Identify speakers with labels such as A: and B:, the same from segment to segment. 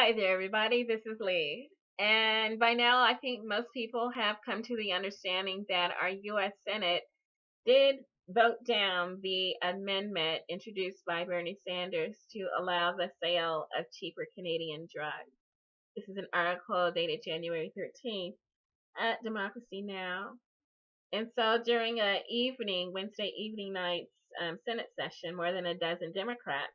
A: Hi there, everybody. This is Lee. And by now, I think most people have come to the understanding that our U.S. Senate did vote down the amendment introduced by Bernie Sanders to allow the sale of cheaper Canadian drugs. This is an article dated January 13th at Democracy Now! And so during Wednesday evening night's Senate session, more than a dozen Democrats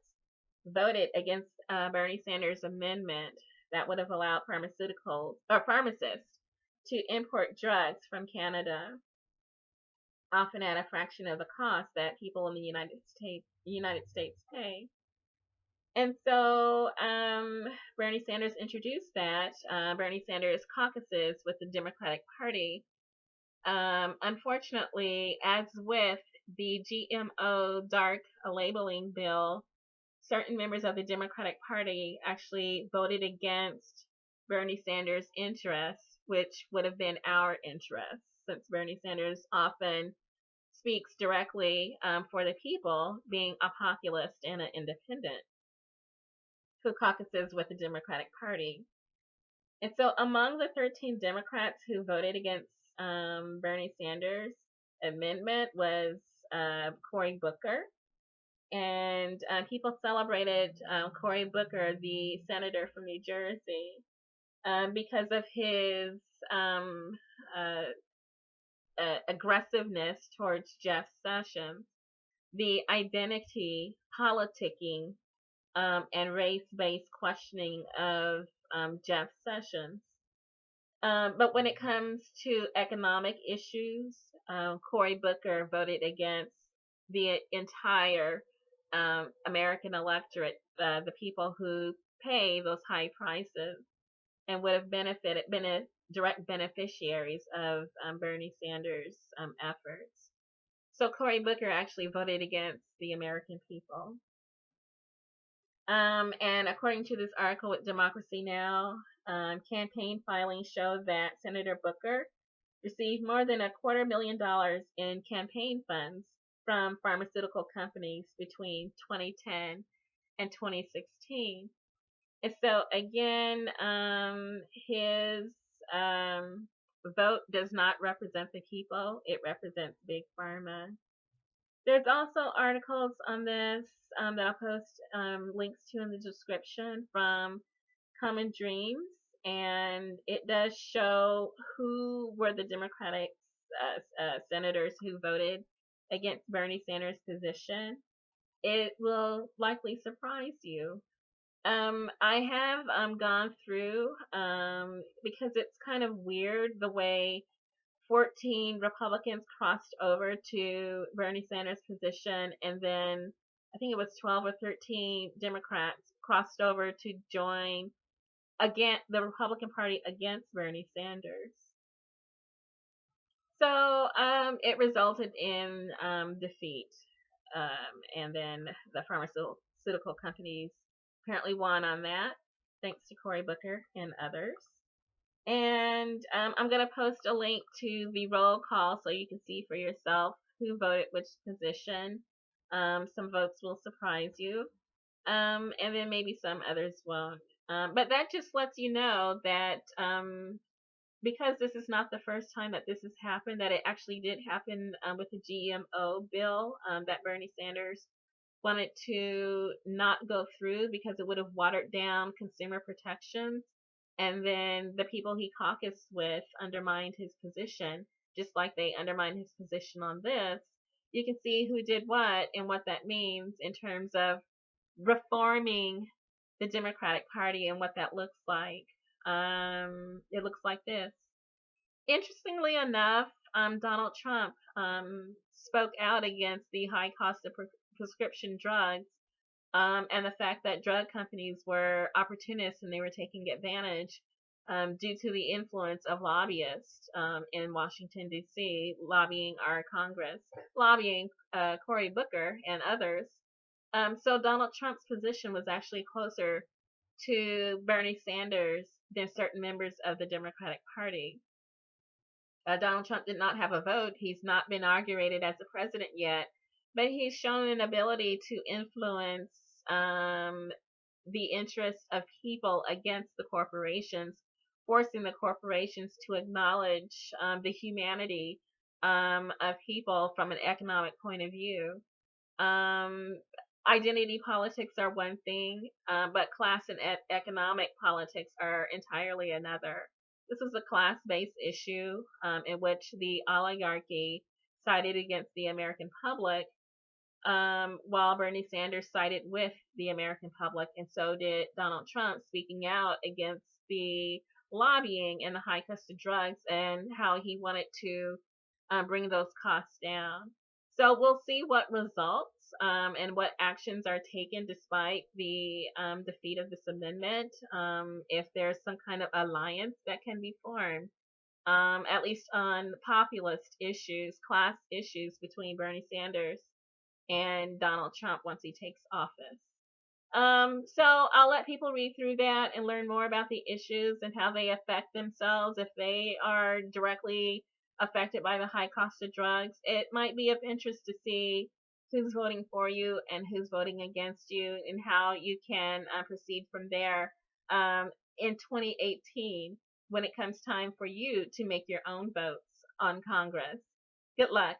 A: voted against Bernie Sanders' amendment that would have allowed pharmaceuticals or pharmacists to import drugs from Canada, often at a fraction of the cost that people in the United States pay. And so Bernie Sanders introduced that. Bernie Sanders caucuses with the Democratic Party. Unfortunately, as with the GMO dark labeling bill, certain members of the Democratic Party actually voted against Bernie Sanders' interests, which would have been our interests, since Bernie Sanders often speaks directly for the people, being a populist and an independent who caucuses with the Democratic Party. And so among the 13 Democrats who voted against Bernie Sanders' amendment was Cory Booker. And people celebrated Cory Booker, the senator from New Jersey, because of his aggressiveness towards Jeff Sessions, the identity politicking and race-based questioning of Jeff Sessions. But when it comes to economic issues, Cory Booker voted against the entire American electorate, the people who pay those high prices and would have been direct beneficiaries of Bernie Sanders' efforts. So Cory Booker actually voted against the American people. And according to this article with Democracy Now!, campaign filings show that Senator Booker received more than $250,000 in campaign funds from pharmaceutical companies between 2010 and 2016. And so again, his vote does not represent the people. It represents Big Pharma. There's also articles on this that I'll post links to in the description from Common Dreams, and it does show who were the Democratic senators who voted against Bernie Sanders' position. It will likely surprise you. I have gone through because it's kind of weird the way 14 Republicans crossed over to Bernie Sanders' position, and then I think it was 12 or 13 Democrats crossed over to join the Republican Party against Bernie Sanders. So it resulted in defeat, and then the pharmaceutical companies apparently won on that, thanks to Cory Booker and others. And I'm going to post a link to the roll call so you can see for yourself who voted which position. Some votes will surprise you, and then maybe some others won't. But that just lets you know that because this is not the first time that this has happened, that it actually did happen with the GMO bill that Bernie Sanders wanted to not go through because it would have watered down consumer protections. And then the people he caucused with undermined his position, just like they undermined his position on this. You can see who did what and what that means in terms of reforming the Democratic Party and what that looks like. It looks like this. Interestingly enough, Donald Trump spoke out against the high cost of prescription drugs and the fact that drug companies were opportunists and they were taking advantage due to the influence of lobbyists in Washington, D.C., lobbying our Congress, lobbying Cory Booker and others. So Donald Trump's position was actually closer to Bernie Sanders than certain members of the Democratic Party. Donald Trump did not have a vote. He's not been inaugurated as the president yet, but he's shown an ability to influence the interests of people against the corporations, forcing the corporations to acknowledge the humanity of people from an economic point of view. Um, Identity politics are one thing, but class and economic politics are entirely another. This is a class-based issue in which the oligarchy sided against the American public, while Bernie Sanders sided with the American public, and so did Donald Trump, speaking out against the lobbying and the high cost of drugs and how he wanted to bring those costs down. So we'll see what results and what actions are taken despite the defeat of this amendment. If there's some kind of alliance that can be formed, at least on populist issues, class issues between Bernie Sanders and Donald Trump once he takes office. So I'll let people read through that and learn more about the issues and how they affect themselves if they are directly affected by the high cost of drugs. It might be of interest to see who's voting for you and who's voting against you and how you can proceed from there in 2018 when it comes time for you to make your own votes on Congress. Good luck.